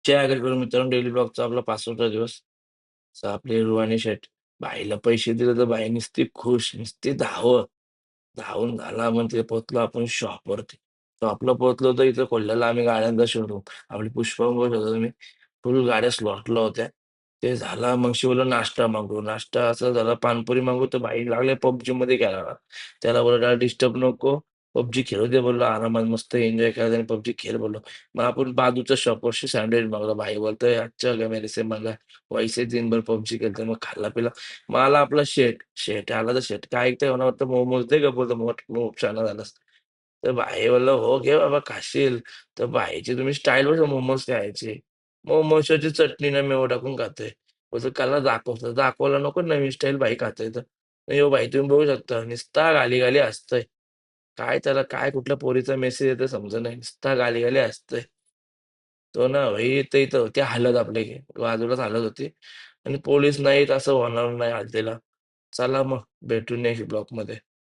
जय आगरकर मित्रांनो, डेली ब्लॉगचा आपला 65वा दिवस. तर आपले रुहानी शेठ. बाईला पैसे दिले तर बाई नुसती खुश, नुसती धावत. धावून झाला मग तिथे पोहोचलो आपण शॉपवरती. शॉपला पोहोचलो तर इथं खोललेला आम्ही गाड्यांचा शोरूम. आपली पुष्पा बघत होतो मी. फुल गाड्या स्लॉटला होत्या. ते झाला मग बोललो नाश्ता मागवू. नाश्ता असा झाला पानपुरी मागवू तर भाई लागले PUBGमध्ये खेळायला. त्याला बोललो डिस्टर्ब नको. PUBG खेळू दे बोललो आरामात मस्त एन्जॉय करायचं आणि PUBG खेळ बोललो. मग आपण बाजूच्या शॉपवरशी सँडविच मागवला. भाई बोलतोय, "अच्छा क्या मेरे से मांगा." वैसे दिनभर PUBG खेळतोय. मग खाल्ला-पिला. मग आला आपला शेठ. शेठ आला तर शेठ काय ऐकतंय मला वाटतं मोमोज दे गं बोलतो मोठ शहाणा झालास. तर भाई बोलला, "हो घे बाबा खाशील." तर भाईची तुम्ही स्टाईल बघा मोमोज खायची. मोमोजची चटणी ना मेव टाकून खातोय. बोलतो "काला दाखव." दाखवायला नको नवीन स्टाईल भाई खातोय तर. "हो भाई तुम्ही बघू शकता." नुसता गाली-गाली हसतोय. काय त्याला काय कुठल्या पोरीचा मेसेज येतोय समजेना. नुसता गाली-गाली हसतोय. तो ना भाई ते इथं होते हलत आपले बाजूलाच हलत होती आणि पोलीस नाहीत असं होणार नाही हद्दीला. चला मग भेटू नेक्स्ट ब्लॉगमध्ये.